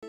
Good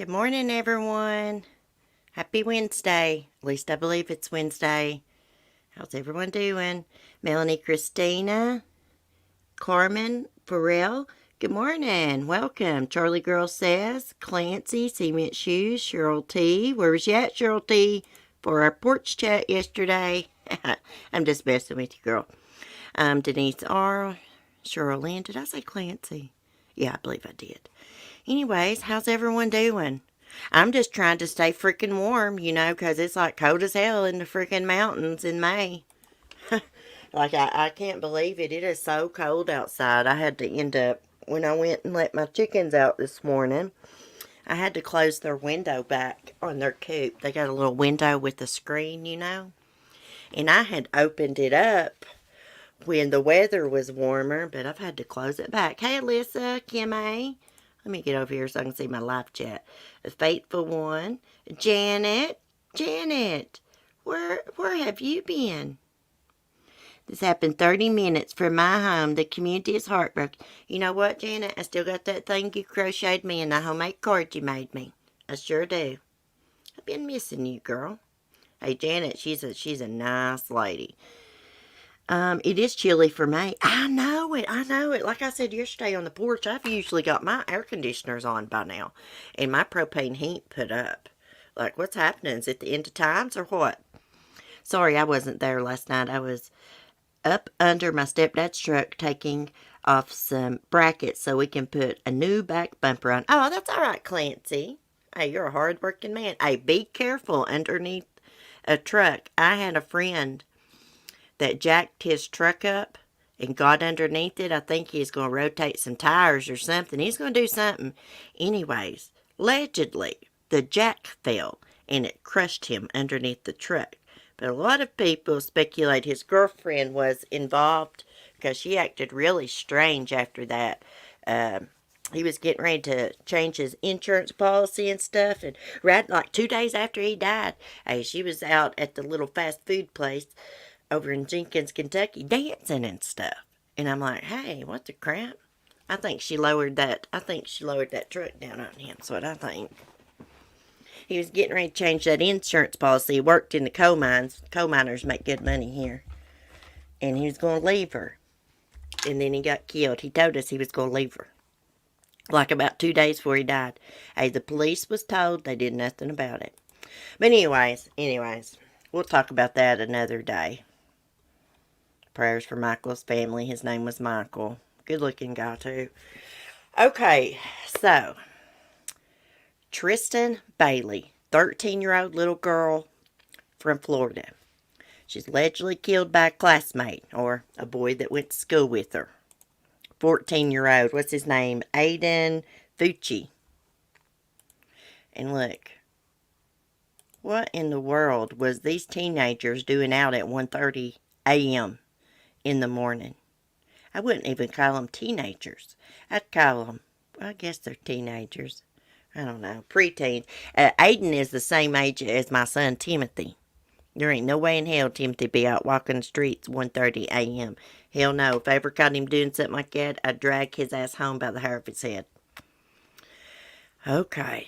morning, everyone. Happy Wednesday. At least I believe it's Wednesday. How's everyone doing? Melanie, Christina, Carmen, Pharrell. Good morning. Welcome. Charlie Girl Says, Clancy, Cement Shoes, Cheryl T. Where was you at, Cheryl T? For our porch chat yesterday. I'm just messing with you, girl. Denise R. Cheryl Lynn. Did I say Clancy? Yeah, I believe I did. Anyways, how's everyone doing? I'm just trying to stay freaking warm, because it's like cold as hell in the freaking mountains in May. Like, I can't believe it. It is so cold outside. I had to end up, when I went and let my chickens out this morning, I had to close their window back on their coop. They got a little window with a screen, And I had opened it up when the weather was warmer, but I've had to close it back. Hey, Alyssa, Kim A. Let me get over here so I can see my live chat. The faithful one, Janet. Janet, where have you been? This happened 30 minutes from my home. The community is heartbroken. You know what, Janet? I still got that thing you crocheted me and the homemade card you made me. I sure do. I've been missing you, girl. Hey, Janet, she's a nice lady. It is chilly for me. I know it. Like I said yesterday on the porch, I've usually got my air conditioners on by now. And my propane heat put up. Like, what's happening? Is it the end of times or what? Sorry, I wasn't there last night. I was up under my stepdad's truck taking off some brackets so we can put a new back bumper on. Oh, that's all right, Clancy. Hey, you're a hard-working man. Hey, be careful underneath a truck. I had a friend that jacked his truck up and got underneath it. I think he's going to rotate some tires or something. He's going to do something. Anyways, allegedly, the jack fell and it crushed him underneath the truck. But a lot of people speculate his girlfriend was involved because she acted really strange after that. He was getting ready to change his insurance policy and stuff. And right like 2 days after he died, she was out at the little fast food place over in Jenkins, Kentucky, dancing and stuff. And I'm like, hey, what the crap? I think she lowered that truck down on him. That's what I think. He was getting ready to change that insurance policy. He worked in the coal mines. Coal miners make good money here. And he was going to leave her. And then he got killed. He told us he was going to leave her. Like about 2 days before he died. Hey, the police was told. They did nothing about it. But anyways, we'll talk about that another day. Prayers for Michael's family. His name was Michael. Good looking guy too. Okay, so Tristan Bailey, 13-year-old little girl from Florida. She's allegedly killed by a classmate or a boy that went to school with her. 14-year-old, what's his name? Aiden Fucci. And look, what in the world was these teenagers doing out at 1:30 a.m. in the morning? I wouldn't even call them teenagers. I'd call them, well, I guess they're teenagers. I don't know, preteen. Aiden is the same age as my son Timothy. There ain't no way in hell Timothy be out walking the streets 1:30 a.m. Hell no. If I ever caught him doing something like that, I'd drag his ass home by the hair of his head. Okay.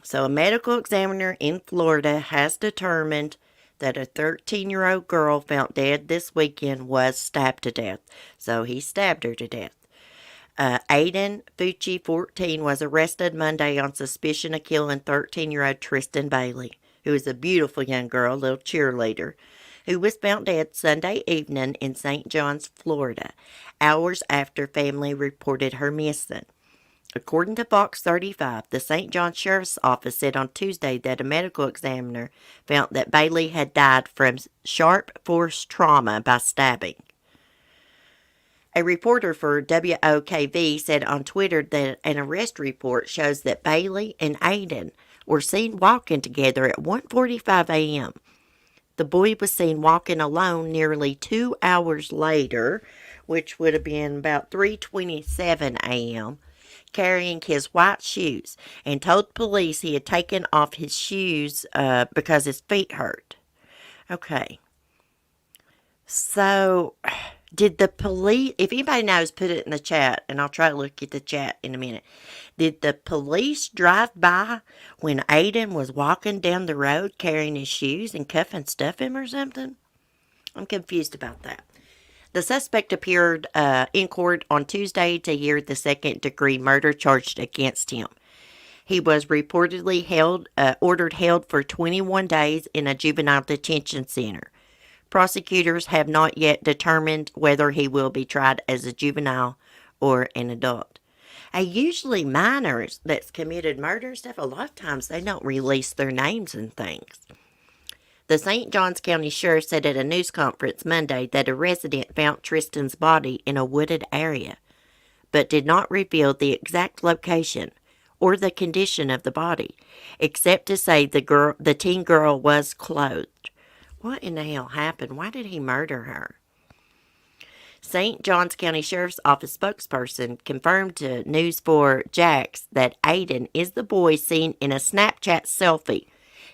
So a medical examiner in Florida has determined that a 13-year-old girl found dead this weekend was stabbed to death. So he stabbed her to death. Aiden Fucci, 14, was arrested Monday on suspicion of killing 13-year-old Tristan Bailey, who is a beautiful young girl, little cheerleader. who was found dead Sunday evening in St. John's, Florida, hours after family reported her missing. According to Fox 35, the St. John Sheriff's Office said on Tuesday that a medical examiner found that Bailey had died from sharp force trauma by stabbing. A reporter for WOKV said on Twitter that an arrest report shows that Bailey and Aiden were seen walking together at 1:45 a.m. The boy was seen walking alone nearly 2 hours later, which would have been about 3:27 a.m., carrying his white shoes, and told police he had taken off his shoes because his feet hurt. Okay. So, did the police, if anybody knows, put it in the chat, and I'll try to look at the chat in a minute. Did the police drive by when Aiden was walking down the road carrying his shoes and cuff and stuff him or something? I'm confused about that. The suspect appeared in court on Tuesday to hear the second-degree murder charged against him. He was reportedly ordered held for 21 days in a juvenile detention center. Prosecutors have not yet determined whether he will be tried as a juvenile or an adult. Usually minors that's committed murder and stuff, a lot of times they don't release their names and things. The St. Johns County Sheriff said at a news conference Monday that a resident found Tristyn's body in a wooded area, but did not reveal the exact location or the condition of the body, except to say the teen girl was clothed. What in the hell happened? Why did he murder her? St. Johns County Sheriff's Office spokesperson confirmed to News4Jax that Aiden is the boy seen in a Snapchat selfie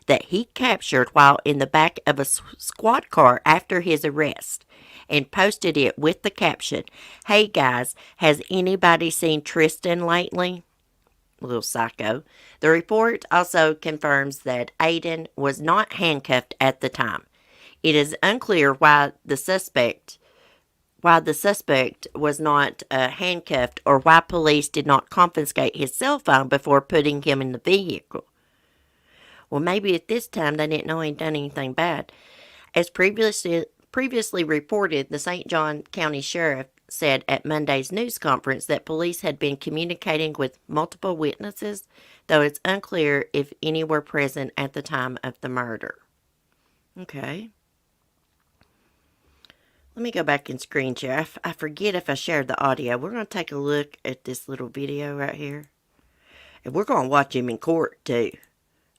that he captured while in the back of a squad car after his arrest, and posted it with the caption, "Hey guys, has anybody seen Tristyn lately?" Little psycho. The report also confirms that Aiden was not handcuffed at the time. It is unclear why the suspect was not handcuffed, or why police did not confiscate his cell phone before putting him in the vehicle. Well, maybe at this time they didn't know he'd done anything bad. As previously reported, the St. John County Sheriff said at Monday's news conference that police had been communicating with multiple witnesses, though it's unclear if any were present at the time of the murder. Okay. Let me go back and screen share. I forget if I shared the audio. We're going to take a look at this little video right here. And we're going to watch him in court, too.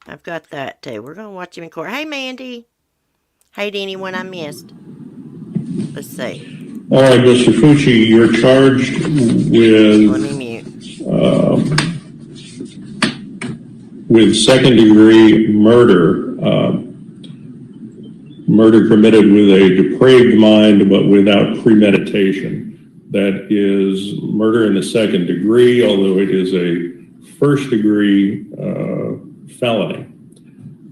I've got that, too. We're going to watch him in court. Hey, Mandy. Hey, to anyone I missed. Let's see. All right, Mr. Fucci, you're charged with second-degree murder. Murder committed with a depraved mind but without premeditation. That is murder in the second degree, although it is a first-degree felony.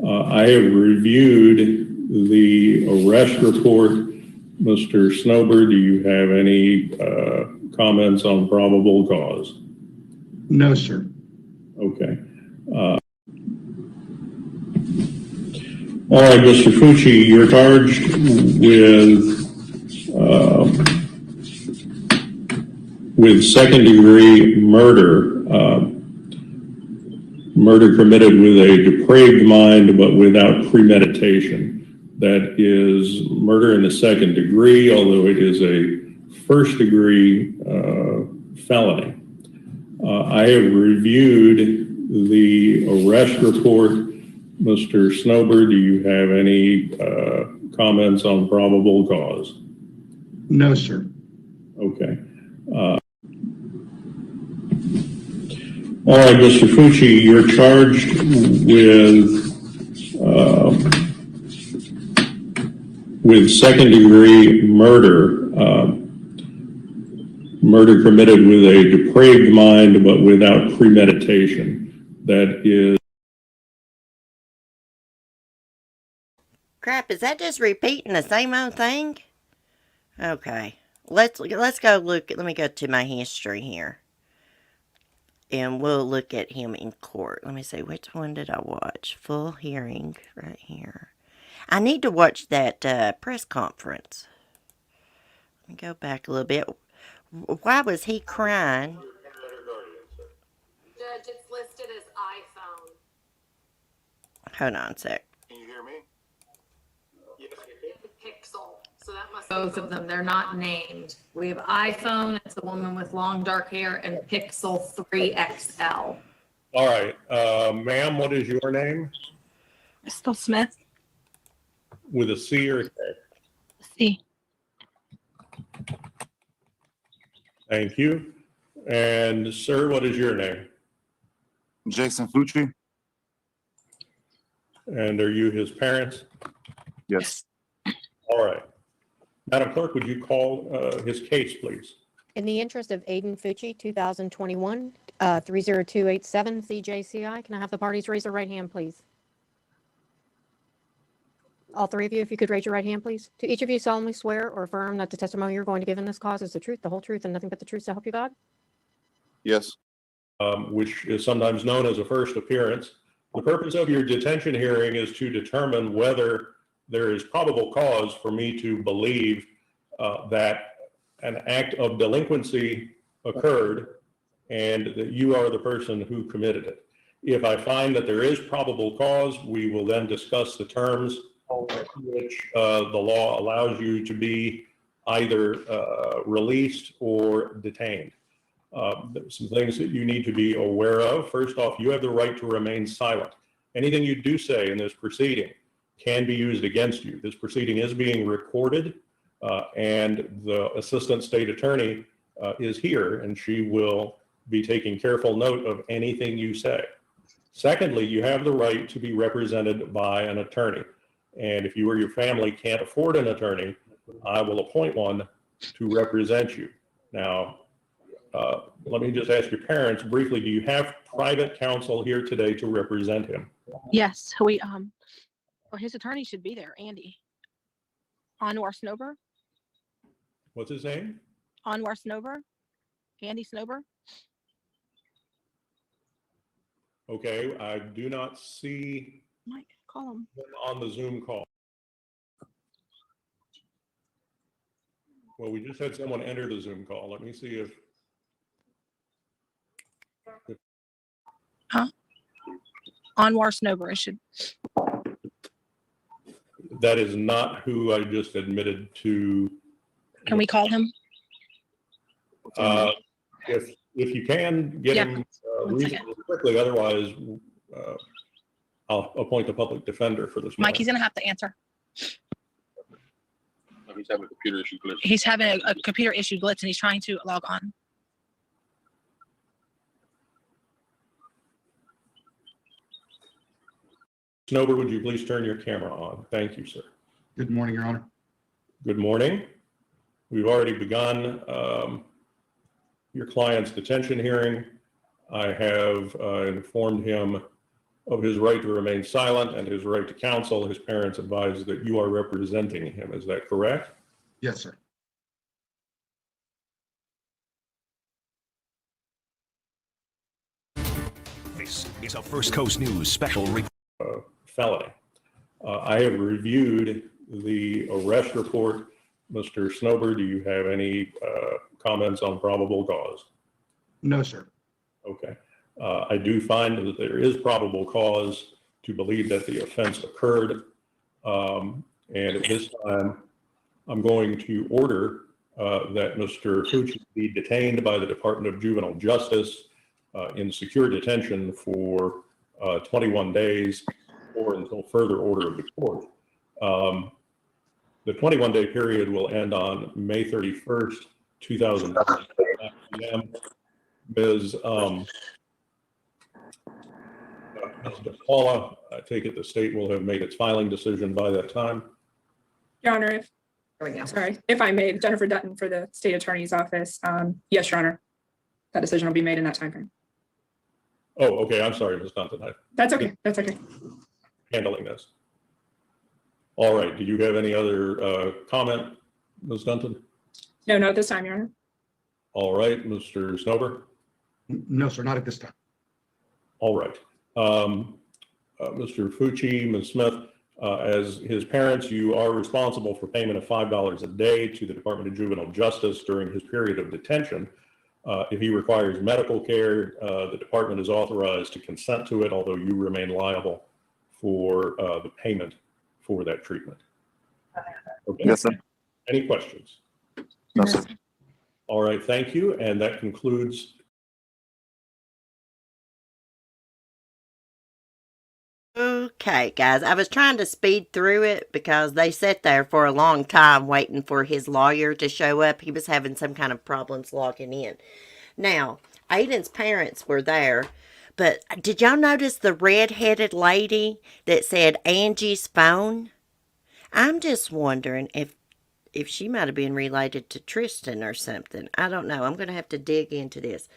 I have reviewed the arrest report. Mr. Snowbird, do you have any comments on probable cause? No, sir. Okay. All right, Mr. Fucci, you're charged with second-degree murder. Murder committed with a depraved mind but without premeditation. That is murder in the second degree, although it is a first-degree felony. I have reviewed the arrest report. Mr. Snowbird, do you have any comments on probable cause? No, sir. Okay. All right, Mr. Fucci, you're charged with second-degree murder. Murder committed with a depraved mind but without premeditation. That is. Crap, is that just repeating the same old thing? Okay. Let's go look. Let me go to my history here. And we'll look at him in court. Let me see, which one did I watch? Full hearing right here. I need to watch that press conference. Let me go back a little bit. Why was he crying? Judge, it's listed as iPhone. Hold on a sec. Can you hear me? Yes. Pixel. So that must both of them. They're not named. We have iPhone. It's a woman with long dark hair, and Pixel 3 XL. All right, ma'am, what is your name? Crystal Smith. With a C or a K? C. Thank you. And sir, what is your name? Jason Fucci? And are you his parents? Yes. All right. Madam Clerk, would you call his case, please? In the interest of Aiden Fucci, 2021, 30287 CJCI, can I have the parties raise their right hand, please? All three of you, if you could raise your right hand, please. Do each of you solemnly swear or affirm that the testimony you're going to give in this cause is the truth, the whole truth, and nothing but the truth, so help you God? Yes. Which is sometimes known as a first appearance. The purpose of your detention hearing is to determine whether there is probable cause for me to believe that an act of delinquency occurred and that you are the person who committed it. If I find that there is probable cause, we will then discuss the terms which the law allows you to be either released or detained. There's some things that you need to be aware of. First off, you have the right to remain silent. Anything you do say in this proceeding can be used against you. This proceeding is being recorded, and the Assistant State Attorney is here, and she will be taking careful note of anything you say. Secondly, you have the right to be represented by an attorney. And if you or your family can't afford an attorney, I will appoint one to represent you. Now, let me just ask your parents briefly, do you have private counsel here today to represent him? Yes, we well, his attorney should be there, Andy. Anwar Snober. What's his name? Anwar Snober. Andy Snober. Okay, I do not see Mike, call him. him on the Zoom call. Well, we just had someone enter the Zoom call. Let me see if Anwar Snober. I should. that is not who I just admitted to. Can we call him? If you can get Yeah. him One second. reasonably quickly, otherwise I'll appoint a public defender for this. Mike, matter. he's gonna have to answer. He's having a computer issue glitch. He's having a computer issue glitch and he's trying to log on. Snober, would you please turn your camera on? Thank you, sir. Good morning, Your Honor. Good morning. We've already begun your client's detention hearing. I have informed him of his right to remain silent and his right to counsel. His parents advise that you are representing him. Is that correct? Yes, sir. This is a First Coast News special report. Felony. I have reviewed the arrest report. Mr. Snober, do you have any comments on probable cause? No, sir. Okay. I do find that there is probable cause to believe that the offense occurred. And at this time, I'm going to order that Mr. Fucci be detained by the Department of Juvenile Justice in secure detention for 21 days or until further order of the court. The 21-day period will end on May 31st, 2020. Ms. Paula, I take it the state will have made its filing decision by that time. Your Honor, if I may, Jennifer Dutton for the State Attorney's Office. Yes, Your Honor, that decision will be made in that timeframe. Oh, okay. I'm sorry, Ms. Dunton. I'm That's okay. That's okay. handling this. All right. Do you have any other comment, Ms. Dunton? No, not this time, Your Honor. All right, Mr. Snober? No, sir, not at this time. All right. Mr. Fucci, Ms. Smith, As his parents, you are responsible for payment of $5 a day to the Department of Juvenile Justice during his period of detention. If he requires medical care, the department is authorized to consent to it, although you remain liable for the payment for that treatment. Okay. Yes, sir. Any questions? No, sir. All right, thank you. And that concludes. Okay, guys, I was trying to speed through it because they sat there for a long time waiting for his lawyer to show up. He was having some kind of problems logging in. Now, Aiden's parents were there, but did y'all notice the red-headed lady that said Angie's phone? I'm just wondering if she might have been related to Tristyn or something. I don't know. I'm going to have to dig into this.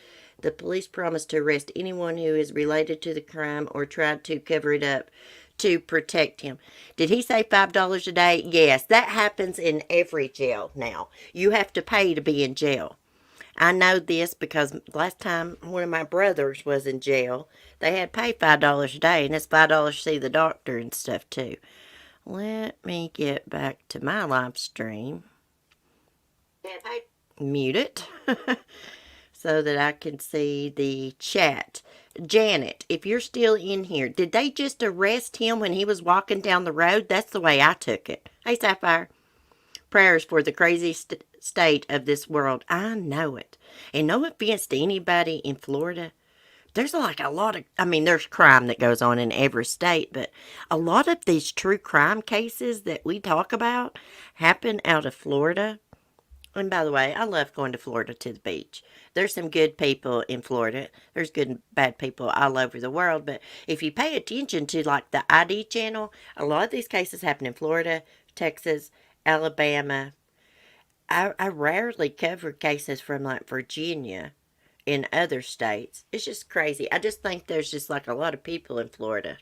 The police promised to arrest anyone who is related to the crime or tried to cover it up to protect him. Did he say $5 a day? Yes, that happens in every jail now. You have to pay to be in jail. I know this because last time one of my brothers was in jail, they had to pay $5 a day, and it's $5 to see the doctor and stuff too. Let me get back to my live stream. Mute it so that I can see the chat. Janet, if you're still in here, did they just arrest him when he was walking down the road? That's the way I took it. Hey, Sapphire. Prayers for the crazy state of this world. I know it. And no offense to anybody in Florida. There's like a lot of, there's crime that goes on in every state, but a lot of these true crime cases that we talk about happen out of Florida. And by the way, I love going to Florida to the beach. There's some good people in Florida. There's good and bad people all over the world. But if you pay attention to like the ID channel, a lot of these cases happen in Florida, Texas, Alabama. I rarely cover cases from like Virginia in other states. It's just crazy. I just think there's just like a lot of people in Florida.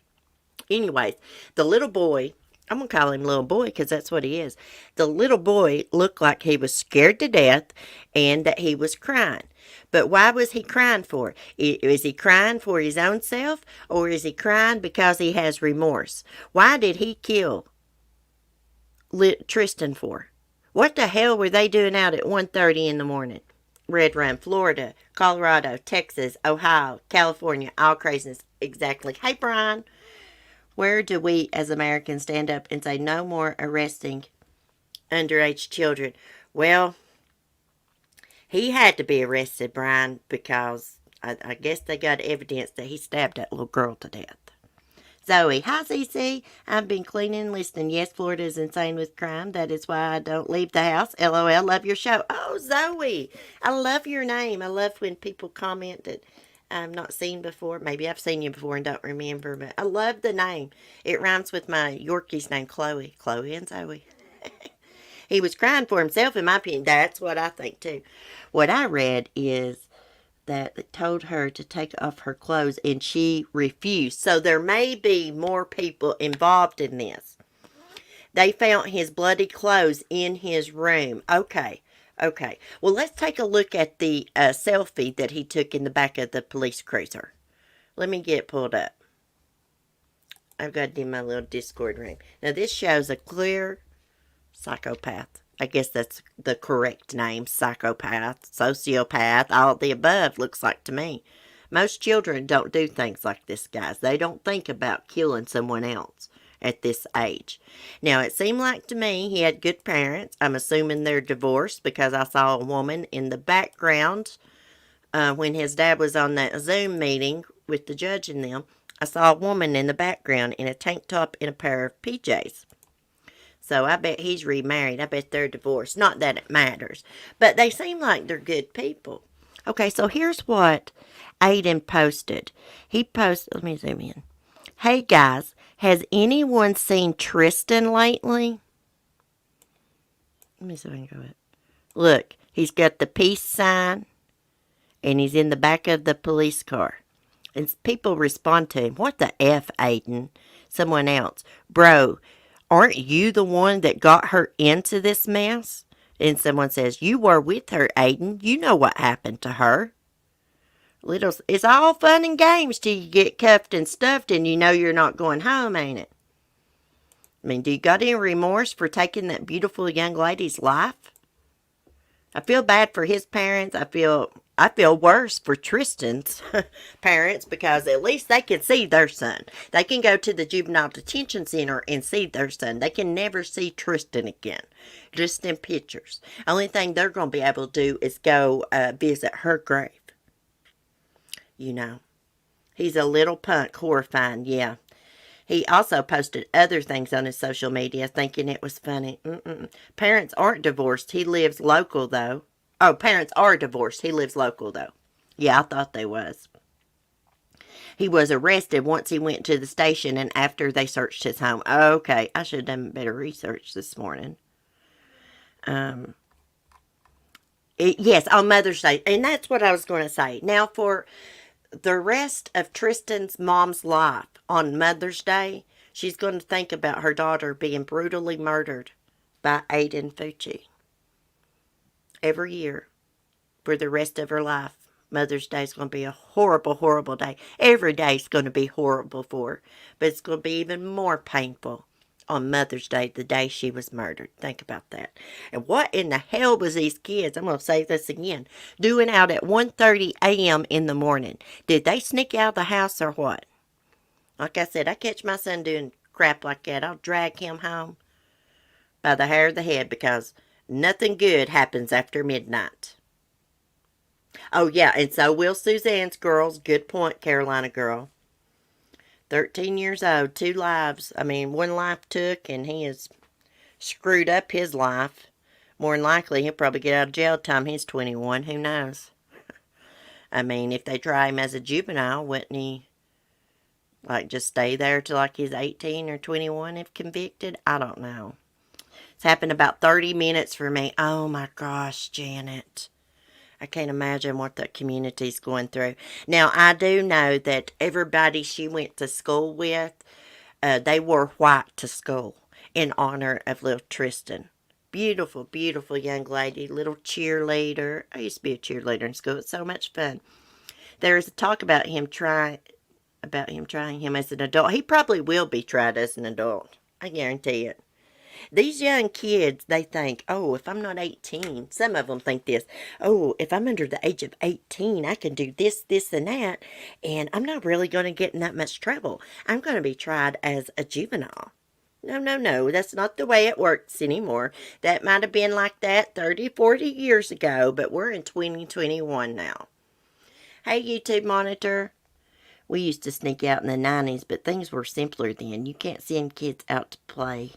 Anyways, the little boy, I'm going to call him little boy because that's what he is. The little boy looked like he was scared to death and that he was crying. But why was he crying for? Is he crying for his own self, or is he crying because he has remorse? Why did he kill Tristyn for? What the hell were they doing out at 1:30 in the morning? Red Run, Florida, Colorado, Texas, Ohio, California, all craziness. Exactly. Hey, Brian. Where do we as Americans stand up and say no more arresting underage children? Well, he had to be arrested, Brian, because I guess they got evidence that he stabbed that little girl to death. Zoe, hi CC. I've been cleaning and listening. Yes, Florida is insane with crime. That is why I don't leave the house. LOL, love your show. Oh, Zoe, I love your name. I love when people comment that I've not seen before. Maybe I've seen you before and don't remember, but I love the name. It rhymes with my Yorkie's name, Chloe. Chloe and Zoe. He was crying for himself, in my opinion. That's what I think, too. What I read is that they told her to take off her clothes and she refused. So there may be more people involved in this. They found his bloody clothes in his room. Okay. Well, let's take a look at the selfie that he took in the back of the police cruiser. Let me get it pulled up. I've got it in my little Discord room. Now, this shows a clear psychopath. I guess that's the correct name. Psychopath, sociopath, all of the above, looks like to me. Most children don't do things like this, guys. They don't think about killing someone else at this age. Now, it seemed like to me he had good parents. I'm assuming they're divorced because I saw a woman in the background when his dad was on that Zoom meeting with the judge and them. I saw a woman in the background in a tank top and a pair of PJs. So I bet he's remarried. I bet they're divorced. Not that it matters. But they seem like they're good people. Okay, so here's what Aiden posted. He posted, let me zoom in. Hey guys, has anyone seen Tristyn lately? Let me see if I can go up. Look, he's got the peace sign and he's in the back of the police car. And people respond to him. What the F, Aiden? Someone else. Bro, aren't you the one that got her into this mess? And someone says, you were with her, Aiden. You know what happened to her. It's all fun and games till you get cuffed and stuffed and you know you're not going home, ain't it? I mean, do you got any remorse for taking that beautiful young lady's life? I feel bad for his parents. I feel worse for Tristan's parents because at least they can see their son. They can go to the juvenile detention center and see their son. They can never see Tristan again, just in pictures. Only thing they're going to be able to do is go visit her grave. You know, he's a little punk, horrifying, yeah. He also posted other things on his social media thinking it was funny. Parents aren't divorced. He lives local, though. Oh, parents are divorced. He lives local, though. Yeah, I thought they was. He was arrested once he went to the station and after they searched his home. Okay, I should have done better research this morning. Yes, on Mother's Day. And that's what I was going to say. Now, for the rest of Tristan's mom's life on Mother's Day, she's going to think about her daughter being brutally murdered by Aiden Fucci. Every year for the rest of her life, Mother's Day is going to be a horrible, horrible day. Every day is going to be horrible for her, but it's going to be even more painful on Mother's Day, the day she was murdered. Think about that. And what in the hell was these kids, I'm going to say this again, doing out at 1:30 a.m. in the morning? Did they sneak out of the house or what? Like I said, I catch my son doing crap like that, I'll drag him home by the hair of the head because nothing good happens after midnight. Oh, yeah, and so will Suzanne's girls. Good point, Carolina girl. 13 years old, 2 lives. I mean, 1 life took, and he has screwed up his life. More than likely, he'll probably get out of jail time he's 21. Who knows? I mean, if they try him as a juvenile, wouldn't he, like, just stay there till, like, he's 18 or 21 if convicted? I don't know. It's happened about 30 minutes for me. Oh, my gosh, Janet. I can't imagine what that community's going through. Now, I do know that everybody she went to school with, they wore white to school in honor of little Tristyn. Beautiful, beautiful young lady, little cheerleader. I used to be a cheerleader in school. It's so much fun. There is a talk about him trying him as an adult. He probably will be tried as an adult. I guarantee it. These young kids, they think, oh, if I'm not 18, some of them think this, oh, if I'm under the age of 18, I can do this, this, and that, and I'm not really going to get in that much trouble. I'm going to be tried as a juvenile. No, no, no, that's not the way it works anymore. That might have been like that 30, 40 years ago, but we're in 2021 now. Hey, YouTube monitor. We used to sneak out in the 90s, but things were simpler then. You can't send kids out to play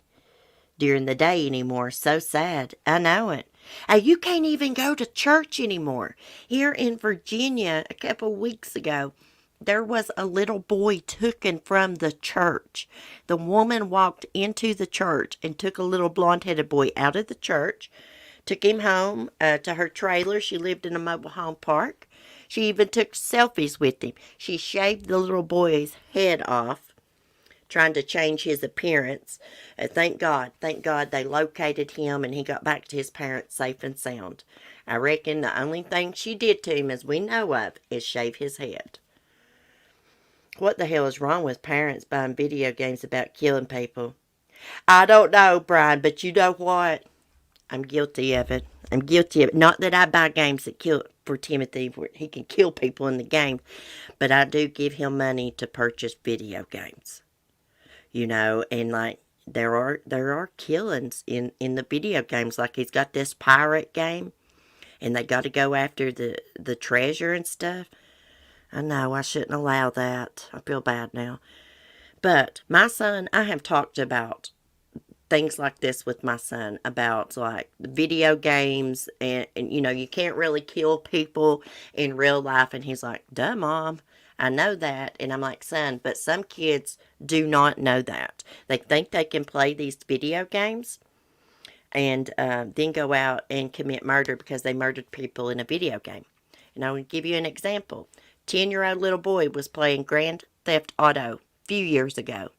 during the day anymore. So sad. I know it. You can't even go to church anymore. Here in Virginia, a couple weeks ago, there was a little boy taken from the church. The woman walked into the church and took a little blonde-headed boy out of the church, took him home to her trailer. She lived in a mobile home park. She even took selfies with him. She shaved the little boy's head off, trying to change his appearance. Thank God they located him and he got back to his parents safe and sound. I reckon the only thing she did to him, as we know of, is shave his head. What the hell is wrong with parents buying video games about killing people? I don't know, Brian, but you know what? I'm guilty of it. I'm guilty of it. Not that I buy games that kill for Timothy, where he can kill people in the game, but I do give him money to purchase video games. You know, and like there are killings in the video games. Like he's got this pirate game, and they got to go after the treasure and stuff. I know I shouldn't allow that. I feel bad now. But my son, I have talked about things like this with my son, about like video games and you know, you can't really kill people in real life. And he's like, duh, Mom, I know that. And I'm like, son, but some kids do not know that. They think they can play these video games and then go out and commit murder because they murdered people in a video game. And I will give you an example. 10-year-old little boy was playing Grand Theft Auto a few years ago.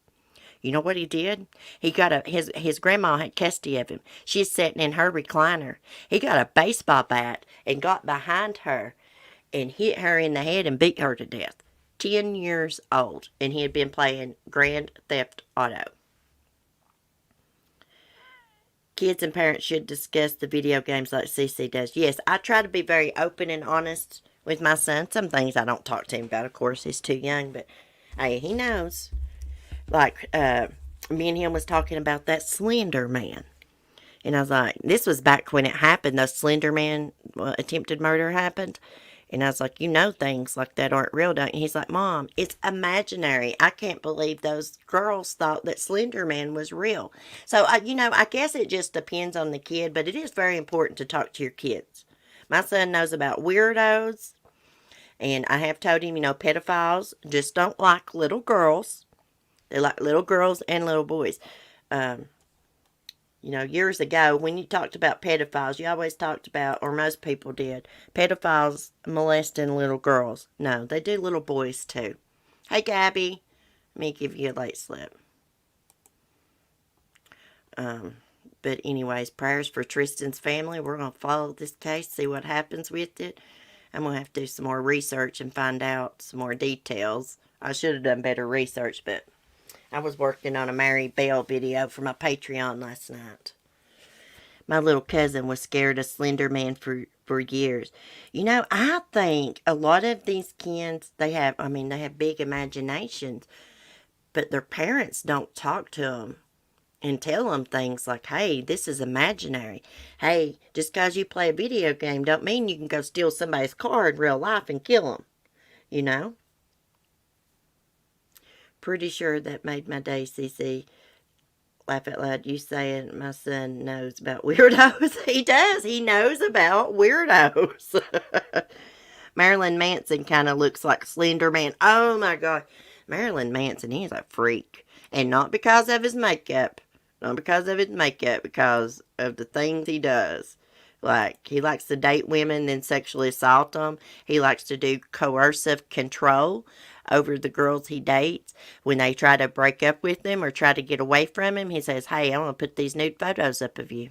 You know what he did? He got his grandma had custody of him. She's sitting in her recliner. He got a baseball bat and got behind her and hit her in the head and beat her to death. 10 years old, and he had been playing Grand Theft Auto. kids and parents should discuss the video games like CC does. Yes, I try to be very open and honest with my son. Some things I don't talk to him about, of course. He's too young, but hey, he knows. Like, me and him was talking about that Slender Man. And I was like, this was back when it happened. The Slender Man attempted murder happened. And I was like, you know things like that aren't real, don't you? He's like, Mom, it's imaginary. I can't believe those girls thought that Slender Man was real. So, I guess it just depends on the kid, but it is very important to talk to your kids. My son knows about weirdos, and I have told him, pedophiles just don't like little girls. They like little girls and little boys. Years ago, when you talked about pedophiles, you always talked about, or most people did, pedophiles molesting little girls. No, they do little boys too. Hey, Gabby, let me give you a late slip. But anyways, prayers for Tristan's family. We're going to follow this case, see what happens with it. I'm going to have to do some more research and find out some more details. I should have done better research, but I was working on a Mary Bell video for my Patreon last night. My little cousin was scared of Slender Man for years. I think a lot of these kids, they have big imaginations, but their parents don't talk to them and tell them things like, hey, this is imaginary. Hey, just because you play a video game don't mean you can go steal somebody's car in real life and kill them, Pretty sure that made my day, CC. Laugh out loud. You saying my son knows about weirdos? He does. He knows about weirdos. Marilyn Manson kind of looks like Slender Man. Oh my God. Marilyn Manson, he's a freak. And not because of his makeup. Not because of his makeup. Because of the things he does. Like, he likes to date women and then sexually assault them. He likes to do coercive control over the girls he dates. When they try to break up with him or try to get away from him, he says, hey, I'm going to put these nude photos up of you.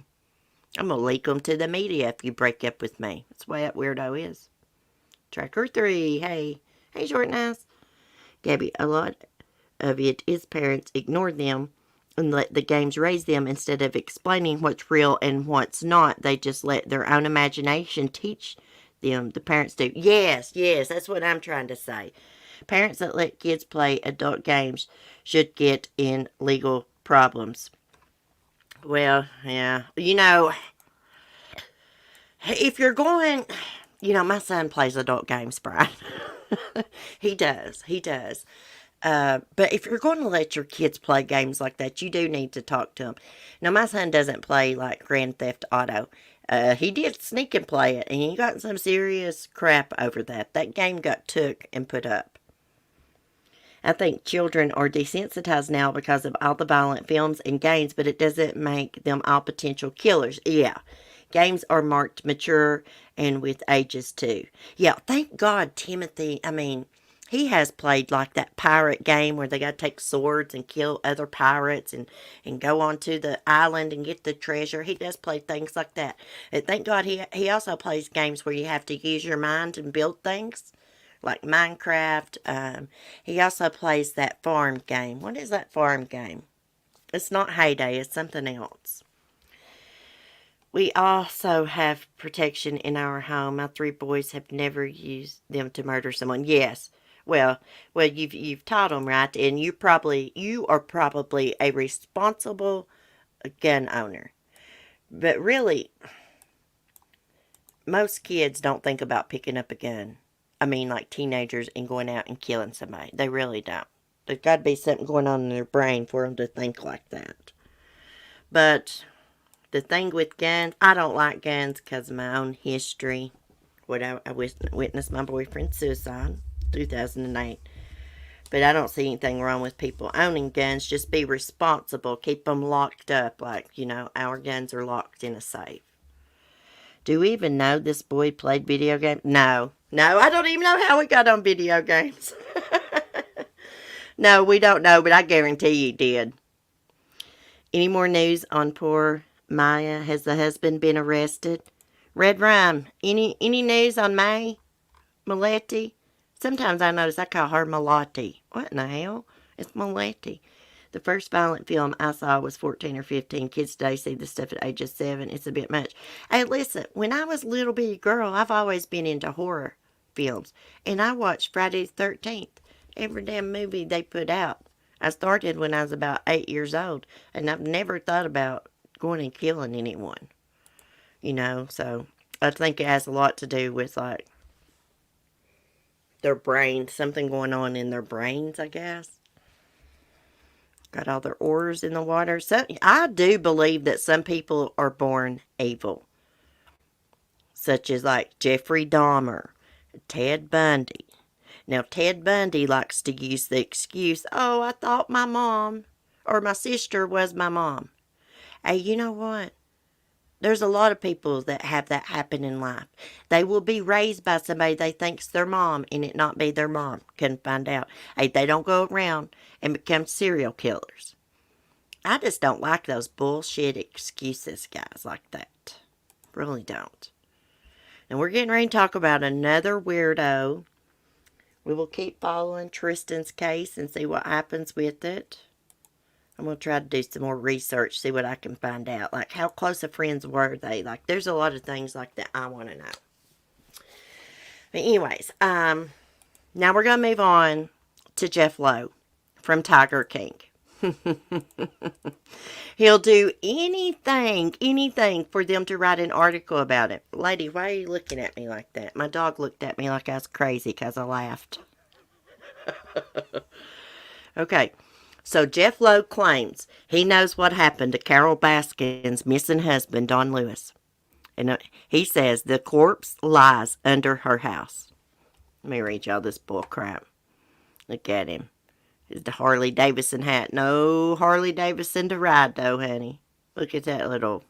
I'm going to leak them to the media if you break up with me. That's the way that weirdo is. Tracker 3. Hey, short and nice. Gabby, a lot of it is parents ignore them and let the games raise them instead of explaining what's real and what's not. They just let their own imagination teach them. The parents do. Yes, that's what I'm trying to say. Parents that let kids play adult games should get in legal problems. Well, yeah. If you're going... my son plays adult games, Brian. He does. But if you're going to let your kids play games like that, you do need to talk to them. Now, my son doesn't play like Grand Theft Auto. He did sneak and play it, and he got some serious crap over that. That game got took and put up. I think children are desensitized now because of all the violent films and games, but it doesn't make them all potential killers. Yeah, games are marked mature and with ages too. Yeah, thank God Timothy, he has played like that pirate game where they got to take swords and kill other pirates and go onto the island and get the treasure. He does play things like that. And thank God he also plays games where you have to use your mind and build things, like Minecraft. He also plays that farm game. What is that farm game? It's not Heyday. It's something else. We also have protection in our home. My 3 boys have never used them to murder someone. Yes. Well, you've taught them right, and you are probably a responsible gun owner. But really, most kids don't think about picking up a gun. Like teenagers and going out and killing somebody. They really don't. There's got to be something going on in their brain for them to think like that. But the thing with guns, I don't like guns because of my own history. I witnessed my boyfriend's suicide. 2008. But I don't see anything wrong with people owning guns. Just be responsible. Keep them locked up. Like, our guns are locked in a safe. Do we even know this boy played video games? No, I don't even know how we got on video games. No, we don't know, but I guarantee you did. Any more news on poor Maya? Has the husband been arrested? Red Rhyme, any news on May Maletti? Sometimes I notice I call her Malati. What in the hell? It's Maletti. The first violent film I saw was 14 or 15. Kids today see the stuff at age of 7. It's a bit much. Hey, listen, when I was a little bitty girl, I've always been into horror films. And I watched Friday the 13th. Every damn movie they put out. I started when I was about 8 years old. And I've never thought about going and killing anyone. You know, so I think it has a lot to do with, like, their brains. Something going on in their brains, I guess. Got all their oars in the water. So I do believe that some people are born evil. Such as like Jeffrey Dahmer, Ted Bundy. Now Ted Bundy likes to use the excuse, oh, I thought my mom or my sister was my mom. Hey, you know what? There's a lot of people that have that happen in life. They will be raised by somebody they think's their mom and it not be their mom. Couldn't find out. Hey, they don't go around and become serial killers. I just don't like those bullshit excuses, guys, like that. Really don't. And we're getting ready to talk about another weirdo. We will keep following Tristan's case and see what happens with it. I'm going to try to do some more research, see what I can find out. Like, how close of friends were they? Like, there's a lot of things like that I want to know. But anyways, now we're going to move on to Jeff Lowe from Tiger King. He'll do anything for them to write an article about it. Lady, why are you looking at me like that? My dog looked at me like I was crazy because I laughed. Okay. So Jeff Lowe claims he knows what happened to Carol Baskin's missing husband, Don Lewis. And he says the corpse lies under her house. Let me read y'all this bull crap. Look at him. It's the Harley Davidson hat. No Harley Davidson to ride, though, honey. Look at that little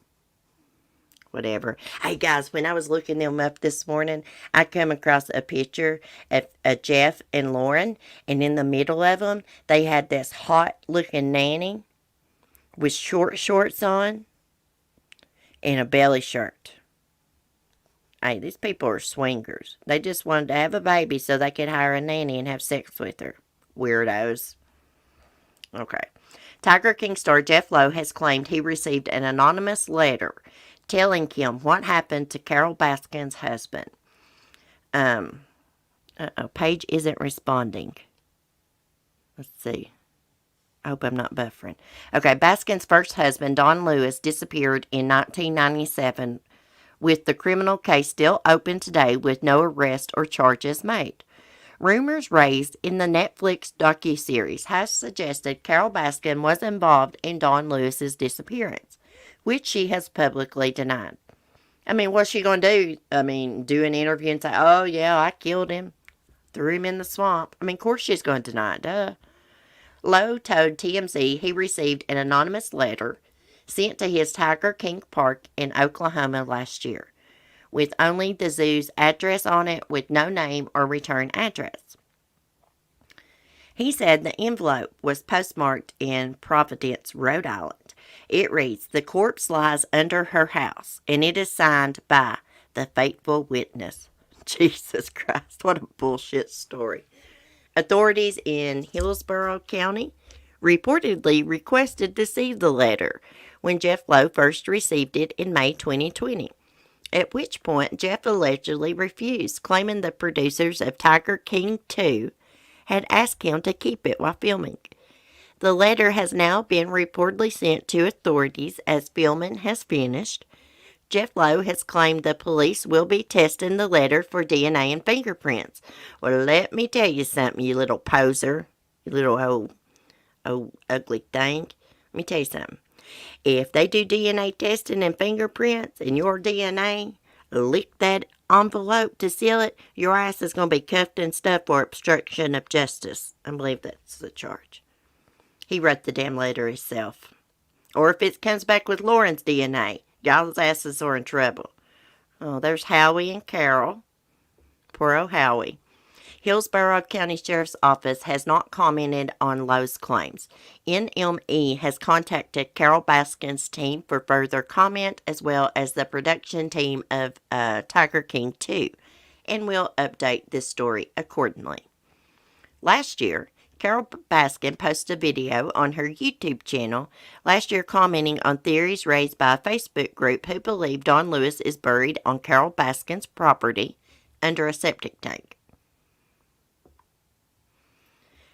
whatever. Hey, guys, when I was looking them up this morning, I come across a picture of Jeff and Lauren, and in the middle of them, they had this hot-looking nanny with short shorts on and a belly shirt. Hey, these people are swingers. They just wanted to have a baby so they could hire a nanny and have sex with her. Weirdos. Okay. Tiger King star Jeff Lowe has claimed he received an anonymous letter telling him what happened to Carol Baskin's husband. Paige isn't responding. Let's see. I hope I'm not buffering. Okay, Baskin's first husband, Don Lewis, disappeared in 1997, with the criminal case still open today with no arrest or charges made. Rumors raised in the Netflix docuseries has suggested Carol Baskin was involved in Don Lewis's disappearance, which she has publicly denied. I mean, what's she going to do? I mean, do an interview and say, oh, yeah, I killed him, threw him in the swamp. I mean, of course she's going to deny it, duh. Lowe told TMZ he received an anonymous letter sent to his Tiger King Park in Oklahoma last year, with only the zoo's address on it with no name or return address. He said the envelope was postmarked in Providence, Rhode Island. It reads, the corpse lies under her house, and it is signed by the faithful witness. Jesus Christ, what a bullshit story. Authorities in Hillsborough County reportedly requested to see the letter when Jeff Lowe first received it in May 2020. At which point, Jeff allegedly refused, claiming the producers of Tiger King 2 had asked him to keep it while filming. The letter has now been reportedly sent to authorities as filming has finished. Jeff Lowe has claimed the police will be testing the letter for DNA and fingerprints. Well, let me tell you something, you little poser, you little old ugly thing. Let me tell you something. If they do DNA testing and fingerprints and your DNA, lick that envelope to seal it, your ass is going to be cuffed and stuff for obstruction of justice. I believe that's the charge. He wrote the damn letter himself. Or if it comes back with Lauren's DNA, y'all's asses are in trouble. Oh, there's Howie and Carol. Poor old Howie. Hillsborough County Sheriff's Office has not commented on Lowe's claims. NME has contacted Carol Baskin's team for further comment, as well as the production team of Tiger King 2, and will update this story accordingly. Last year, Carol Baskin posted a video on her YouTube channel last year commenting on theories raised by a Facebook group who believe Don Lewis is buried on Carol Baskin's property under a septic tank.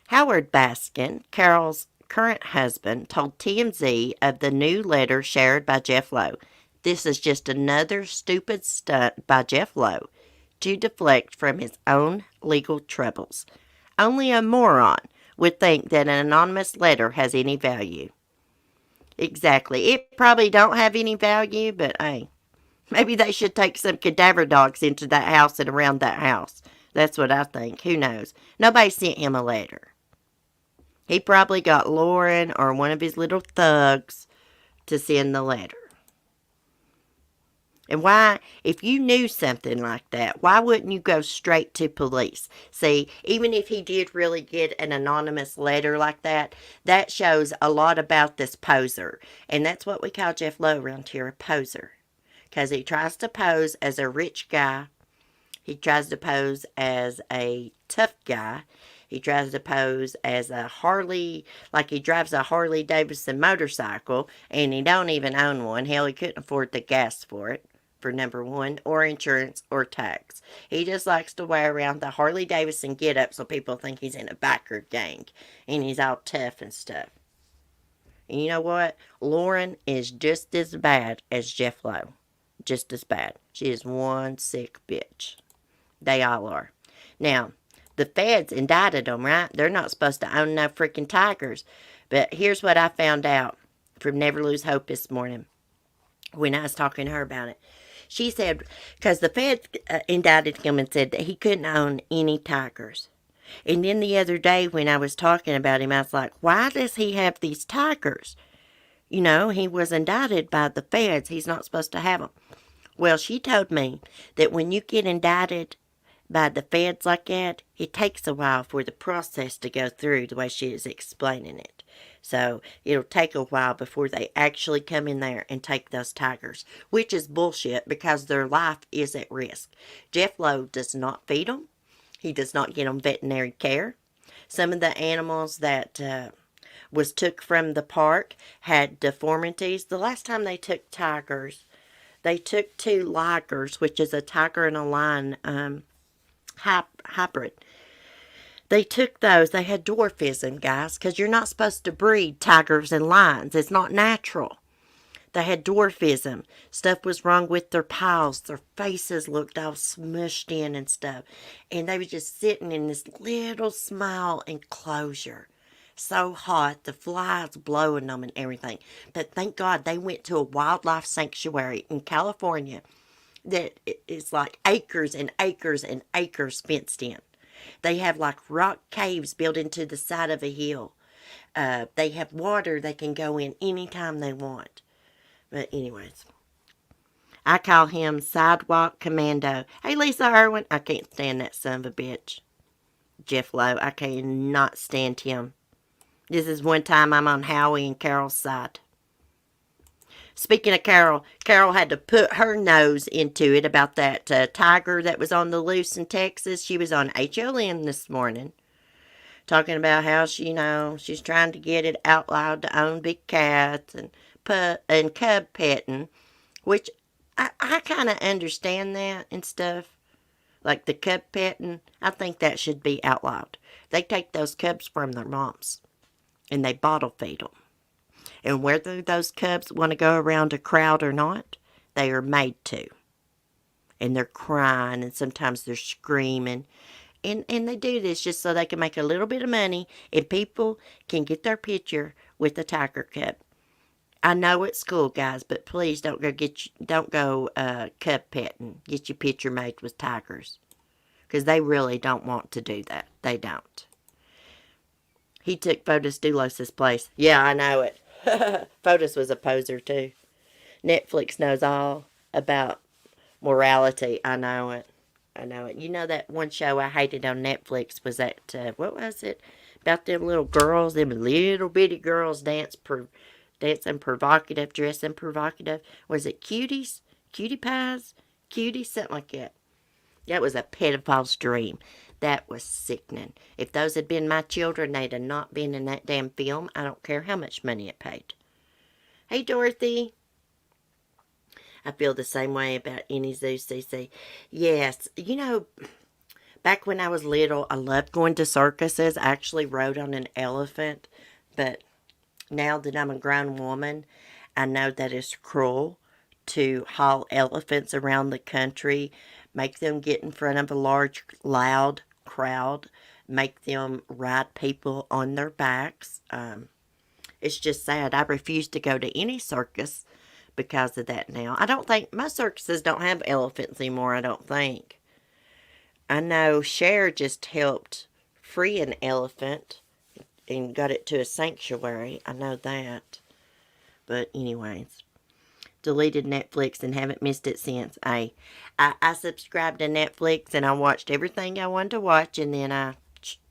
Howard Baskin, Carol's current husband, told TMZ of the new letter shared by Jeff Lowe. This is just another stupid stunt by Jeff Lowe to deflect from his own legal troubles. Only a moron would think that an anonymous letter has any value. Exactly. It probably don't have any value, but hey, maybe they should take some cadaver dogs into that house and around that house. That's what I think. Who knows? Nobody sent him a letter. He probably got Lauren or one of his little thugs to send the letter. And why, if you knew something like that, why wouldn't you go straight to police? See, even if he did really get an anonymous letter like that, that shows a lot about this poser. And that's what we call Jeff Lowe around here, a poser. Because he tries to pose as a rich guy. He tries to pose as a tough guy. He tries to pose as a Harley, like he drives a Harley Davidson motorcycle, and he don't even own one. Hell, he couldn't afford the gas for it, for number one, or insurance, or tax. He just likes to wear around the Harley Davidson get-up so people think he's in a biker gang, and he's all tough and stuff. And you know what? Lauren is just as bad as Jeff Lowe. Just as bad. She is one sick bitch. They all are. Now, the feds indicted them, right? They're not supposed to own no freaking tigers. But here's what I found out from Never Lose Hope this morning when I was talking to her about it. She said, because the feds indicted him and said that he couldn't own any tigers. And then the other day when I was talking about him, I was like, why does he have these tigers? You know, he was indicted by the feds. He's not supposed to have them. Well, she told me that when you get indicted by the feds like that, it takes a while for the process to go through the way she is explaining it. So it'll take a while before they actually come in there and take those tigers, which is bullshit because their life is at risk. Jeff Lowe does not feed them. He does not get them veterinary care. Some of the animals that was took from the park had deformities. The last time they took tigers, they took 2 ligers, which is a tiger and a lion hybrid. They took those. They had dwarfism, guys, because you're not supposed to breed tigers and lions. It's not natural. They had dwarfism. Stuff was wrong with their paws. Their faces looked all smushed in and stuff. And they were just sitting in this little small enclosure. So hot, the flies blowing them and everything. But thank God they went to a wildlife sanctuary in California that is like acres and acres and acres fenced in. They have like rock caves built into the side of a hill. They have water they can go in anytime they want. But anyways, I call him Sidewalk Commando. Hey, Lisa Irwin, I can't stand that son of a bitch. Jeff Lowe, I cannot stand him. This is one time I'm on Howie and Carol's side. Speaking of Carol, Carol had to put her nose into it about that tiger that was on the loose in Texas. She was on HLN this morning talking about how she's trying to get it outlawed to own big cats and cub petting, which I kind of understand that and stuff. Like the cub petting, I think that should be outlawed. They take those cubs from their moms and they bottle feed them. And whether those cubs want to go around a crowd or not, they are made to. And they're crying, and sometimes they're screaming. And they do this just so they can make a little bit of money, and people can get their picture with the tiger cub. I know it's school, guys, but please don't go cub petting. Get your picture made with tigers. Because they really don't want to do that. They don't. He took Fotis Dulos' place. Yeah, I know it. Fotis was a poser too. Netflix knows all about morality. I know it. You know that one show I hated on Netflix was that, what was it? About them little girls, them little bitty girls dancing provocative, dressing provocative. Was it Cuties? Cutie Pies? Cuties? Something like that. That was a pedophile's dream. That was sickening. If those had been my children, they'd have not been in that damn film. I don't care how much money it paid. Hey, Dorothy. I feel the same way about any zoo, CC. Yes, you know, back when I was little, I loved going to circuses. I actually rode on an elephant, but now that I'm a grown woman, I know that it's cruel to haul elephants around the country, make them get in front of a large, loud crowd, make them ride people on their backs. It's just sad. I refuse to go to any circus because of that now. I don't think, most circuses don't have elephants anymore, I don't think. I know Cher just helped free an elephant and got it to a sanctuary. I know that. But anyways, deleted Netflix and haven't missed it since. I subscribed to Netflix and I watched everything I wanted to watch and then I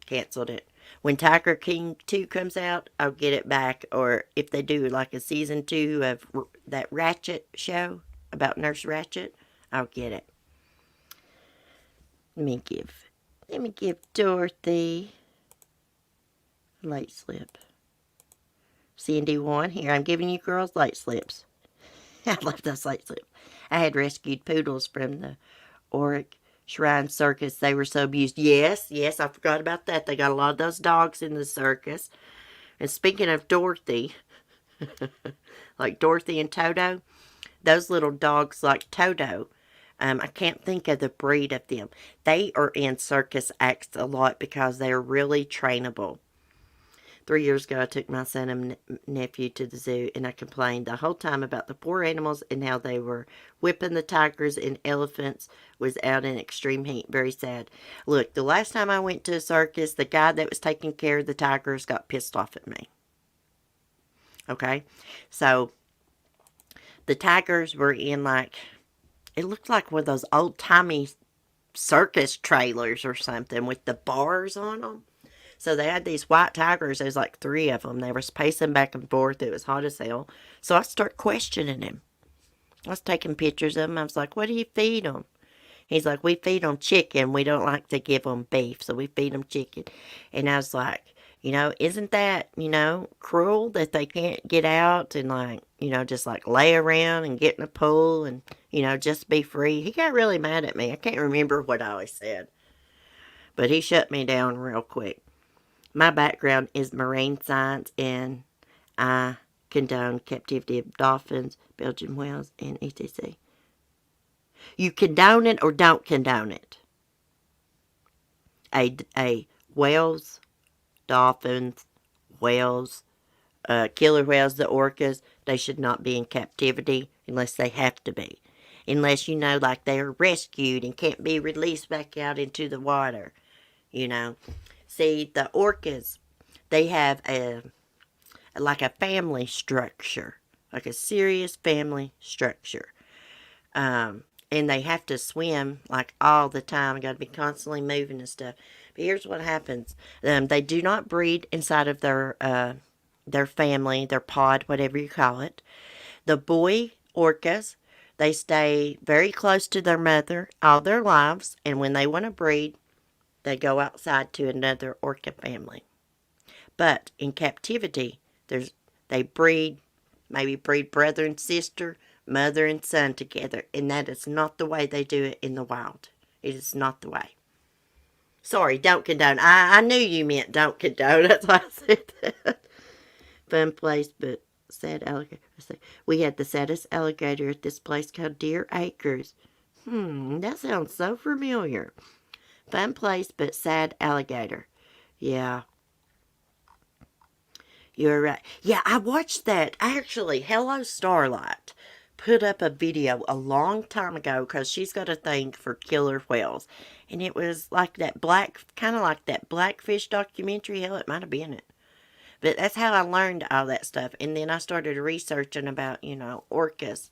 canceled it. When Tiger King 2 comes out, I'll get it back. Or if they do like a season 2 of that Ratchet show about Nurse Ratchet, I'll get it. Let me give Dorothy a late slip. Cindy 1, here, I'm giving you girls late slips. I love those late slips. I had rescued poodles from the Auric Shrine Circus. They were so abused. Yes, I forgot about that. They got a lot of those dogs in the circus. And speaking of Dorothy, like Dorothy and Toto, those little dogs like Toto, I can't think of the breed of them. They are in circus acts a lot because they're really trainable. 3 years ago, I took my son and nephew to the zoo, and I complained the whole time about the poor animals and how they were whipping the tigers and elephants was out in extreme heat. Very sad. Look, the last time I went to a circus, the guy that was taking care of the tigers got pissed off at me. Okay? So, the tigers were in like, it looked like one of those old-timey circus trailers or something with the bars on them. So they had these white tigers. There's like 3 of them. They were pacing back and forth. It was hot as hell. So I started questioning him. I was taking pictures of him. I was like, what do you feed them? He's like, we feed them chicken. We don't like to give them beef. So we feed them chicken. And I was like, isn't that, cruel that they can't get out and like, just like lay around and get in a pool and, just be free? He got really mad at me. I can't remember what I always said. But he shut me down real quick. My background is marine science, and I condone captivity of dolphins, Belgian whales, and etc. You condone it or don't condone it. Whales, dolphins, whales, killer whales, the orcas, they should not be in captivity unless they have to be. Unless, like they're rescued and can't be released back out into the water, See, the orcas, they have a family structure, like a serious family structure. And they have to swim like all the time. Got to be constantly moving and stuff. But here's what happens. They do not breed inside of their family, their pod, whatever you call it. The boy orcas, they stay very close to their mother all their lives. And when they want to breed, they go outside to another orca family. But in captivity, they breed brother and sister, mother and son together. And that is not the way they do it in the wild. It is not the way. Sorry, don't condone. I knew you meant don't condone. That's why I said that. Fun place, but sad alligator. We had the saddest alligator at this place called Deer Acres. That sounds so familiar. Fun place, but sad alligator. Yeah. You're right. Yeah, I watched that. Actually, Hello Starlight put up a video a long time ago because she's got a thing for killer whales. And it was like that kind of like that Blackfish documentary. Hell, it might have been it. But that's how I learned all that stuff. And then I started researching about, orcas.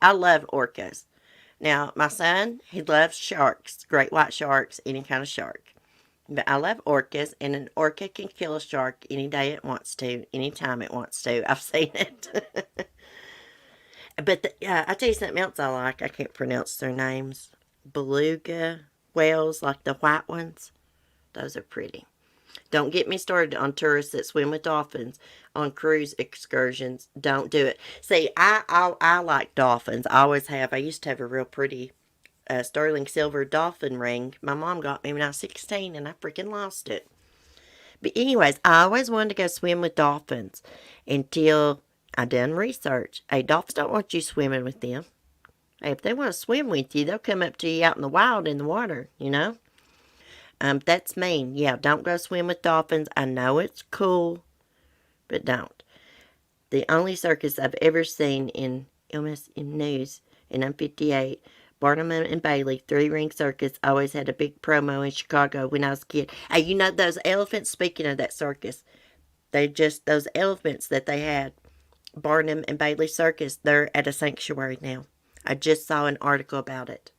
I love orcas. Now, my son, he loves sharks, great white sharks, any kind of shark. But I love orcas, and an orca can kill a shark any day it wants to, anytime it wants to. I've seen it. But I tell you something else I like. I can't pronounce their names. Beluga whales, like the white ones. Those are pretty. Don't get me started on tourists that swim with dolphins on cruise excursions. Don't do it. See, I like dolphins. I always have. I used to have a real pretty sterling silver dolphin ring. My mom got me when I was 16 and I freaking lost it. But anyways, I always wanted to go swim with dolphins until I done research. Hey, dolphins don't want you swimming with them. Hey, if they want to swim with you, they'll come up to you out in the wild in the water, you know? That's mean. Yeah, don't go swim with dolphins. I know it's cool, but don't. The only circus I've ever seen in news, and I'm 58, Barnum and Bailey, 3-ring circus, always had a big promo in Chicago when I was a kid. Hey, you know those elephants, speaking of that circus, those elephants that they had, Barnum and Bailey Circus, they're at a sanctuary now. I just saw an article about it.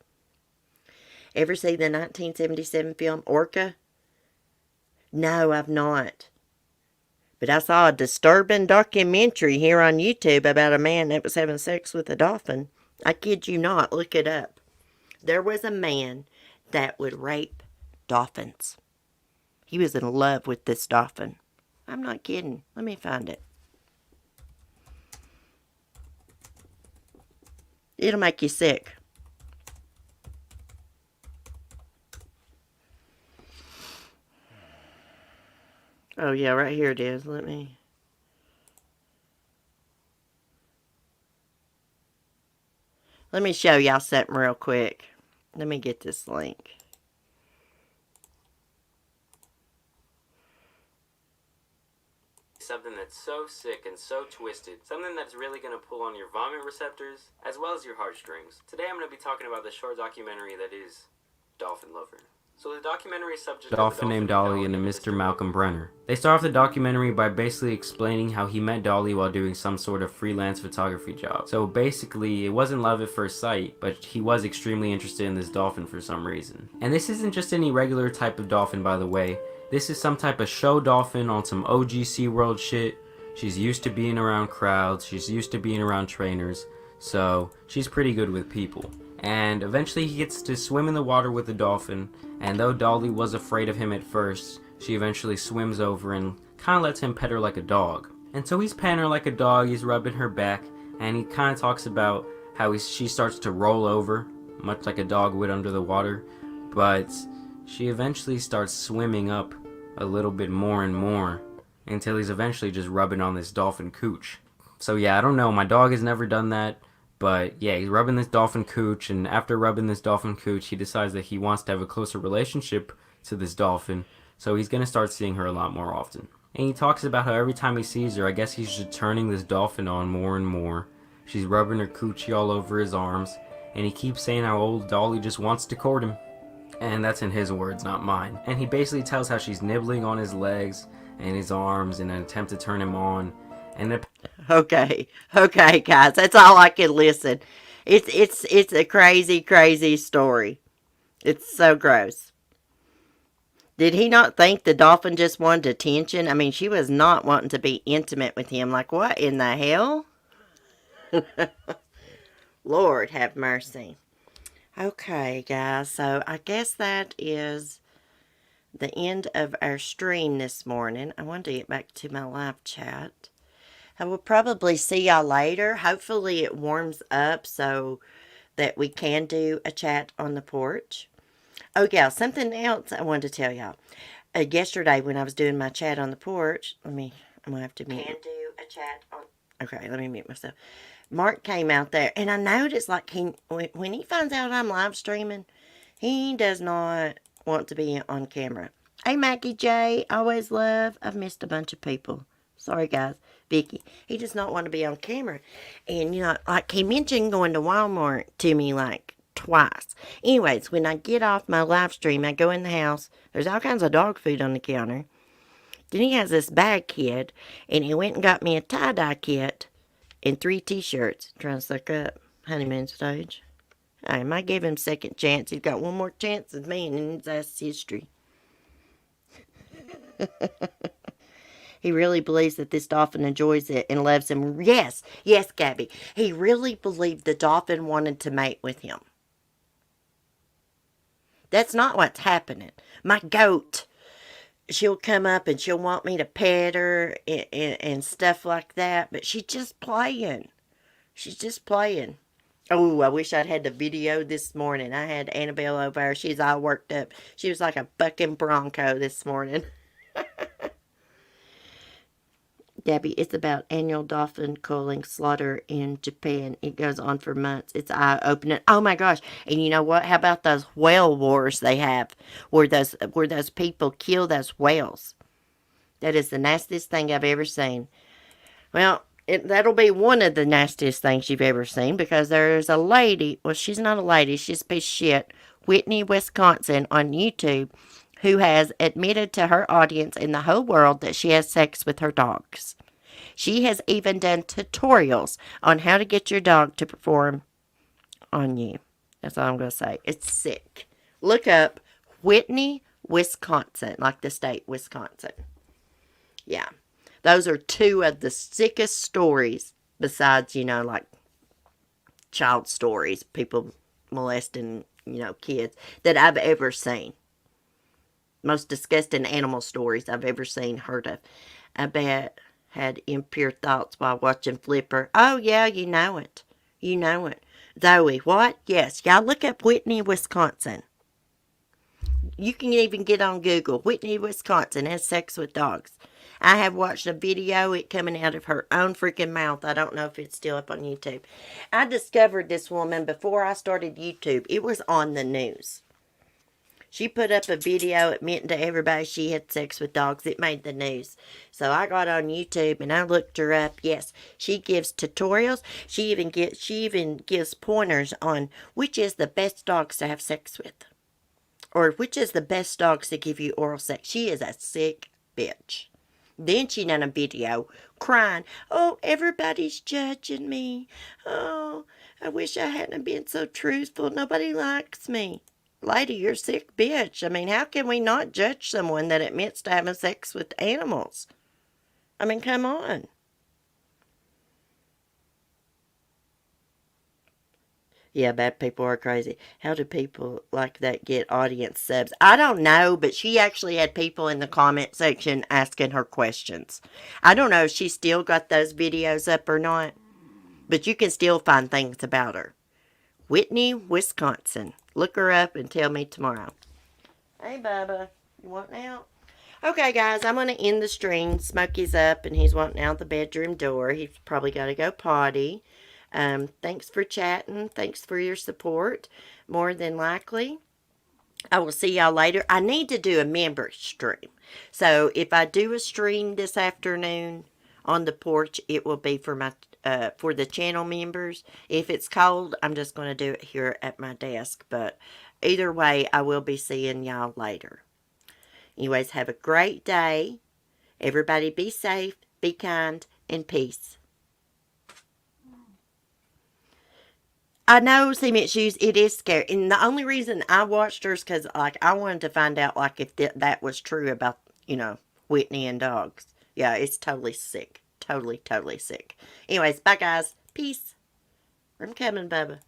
Ever see the 1977 film Orca? No, I've not. But I saw a disturbing documentary here on YouTube about a man that was having sex with a dolphin. I kid you not, look it up. There was a man that would rape dolphins. He was in love with this dolphin. I'm not kidding. Let me find it. It'll make you sick. Oh, yeah, right here it is. Let me show y'all something real quick. Let me get this link. Something that's so sick and so twisted, something that's really going to pull on your vomit receptors as well as your heartstrings. Today I'm going to be talking about the short documentary that is Dolphin Lover. So the documentary subject of Dolphin named Dolly and a Mr. Malcolm Brenner. They start off the documentary by basically explaining how he met Dolly while doing some sort of freelance photography job. So basically, it wasn't love at first sight, but he was extremely interested in this dolphin for some reason. And this isn't just any regular type of dolphin, by the way. This is some type of show dolphin on some OG SeaWorld shit. She's used to being around crowds, she's used to being around trainers, so she's pretty good with people. And eventually he gets to swim in the water with the dolphin, and though Dolly was afraid of him at first, she eventually swims over and kind of lets him pet her like a dog. And so he's petting her like a dog, he's rubbing her back, and he kind of talks about how she starts to roll over, much like a dog would under the water, but she eventually starts swimming up a little bit more and more, until he's eventually just rubbing on this dolphin cooch. So yeah, I don't know, my dog has never done that. But yeah, he's rubbing this dolphin cooch, and after rubbing this dolphin cooch, he decides that he wants to have a closer relationship to this dolphin, so he's going to start seeing her a lot more often. And he talks about how every time he sees her, I guess he's just turning this dolphin on more and more. She's rubbing her coochie all over his arms, and he keeps saying how old Dolly just wants to court him. And that's in his words, not mine. And he basically tells how she's nibbling on his legs and his arms in an attempt to turn him on. And Okay, guys, that's all I can listen. It's a crazy story. It's so gross. Did he not think the dolphin just wanted attention? I mean, she was not wanting to be intimate with him. Like, what in the hell? Lord have mercy. Okay, guys, so I guess that is the end of our stream this morning. I wanted to get back to my live chat. I will probably see y'all later. Hopefully it warms up so that we can do a chat on the porch. Oh yeah, something else I wanted to tell y'all. Yesterday when I was doing my chat on the porch, I'm going to have to mute. Can do a chat on... Okay, let me mute myself. Mark came out there, and I noticed, like, when he finds out I'm live streaming, he does not want to be on camera. Hey, Mackie J, always love. I've missed a bunch of people. Sorry, guys. Vicky. He does not want to be on camera. And, you know, like, he mentioned going to Walmart to me, like, twice. Anyways, when I get off my live stream, I go in the house. There's all kinds of dog food on the counter. Then he has this bag kit, and he went and got me a tie-dye kit and 3 t-shirts. Trying to suck up. Honeymoon stage. I might give him a second chance. He's got one more chance with me, and then that's history. He really believes that this dolphin enjoys it and loves him. Yes, Gabby. He really believed the dolphin wanted to mate with him. That's not what's happening. My goat she'll come up and she'll want me to pet her and stuff like that, but she's just playing. She's just playing. Oh, I wish I'd had the video this morning. I had Annabelle over there. She's all worked up. She was like a bucking bronco this morning. Debbie, it's about annual dolphin culling slaughter in Japan. It goes on for months. It's eye-opening. Oh my gosh! And you know what? How about those whale wars they have, where those people kill those whales? That is the nastiest thing I've ever seen. Well, that'll be one of the nastiest things you've ever seen, because there's a lady. Well, she's not a lady. She's a piece of shit. Whitney, Wisconsin, on YouTube, who has admitted to her audience in the whole world that she has sex with her dogs. She has even done tutorials on how to get your dog to perform on you. That's all I'm going to say. It's sick. Look up Whitney, Wisconsin, like the state Wisconsin. Yeah. Those are two of the sickest stories, besides, like child stories, people molesting, kids, that I've ever seen. Most disgusting animal stories I've ever seen, heard of. I bet had impure thoughts while watching Flipper. Oh, yeah, you know it. You know it. Zoe, what? Yes, y'all look up Whitney, Wisconsin. You can even get on Google. Whitney, Wisconsin has sex with dogs. I have watched a video, it coming out of her own freaking mouth. I don't know if it's still up on YouTube. I discovered this woman before I started YouTube. It was on the news. She put up a video admitting to everybody she had sex with dogs. It made the news. So I got on YouTube and I looked her up. Yes, she gives tutorials. She even gives pointers on which is the best dogs to have sex with, or which is the best dogs to give you oral sex. She is a sick bitch. Then she done a video crying. Oh, everybody's judging me. Oh, I wish I hadn't been so truthful. Nobody likes me. Lady, you're a sick bitch. I mean, how can we not judge someone that admits to having sex with animals? I mean, come on. Yeah, bad people are crazy. How do people like that get audience subs? I don't know, but she actually had people in the comment section asking her questions. I don't know if she still got those videos up or not, but you can still find things about her. Whitney, Wisconsin. Look her up and tell me tomorrow. Hey, Bubba. You want out? Okay, guys, I'm going to end the stream. Smokey's up, and he's wanting out the bedroom door. He's probably got to go potty. Thanks for chatting. Thanks for your support. More than likely, I will see y'all later. I need to do a member stream. So if I do a stream this afternoon on the porch, it will be for my for the channel members. If it's cold, I'm just going to do it here at my desk. But either way, I will be seeing y'all later. Anyways, have a great day. Everybody be safe, be kind, and peace. I know, cement shoes, it is scary. And the only reason I watched her is because, I wanted to find out, if that was true about, Whitney and dogs. Yeah, it's totally sick. Totally, totally sick. Anyways, bye, guys. Peace. I'm coming, Bubba.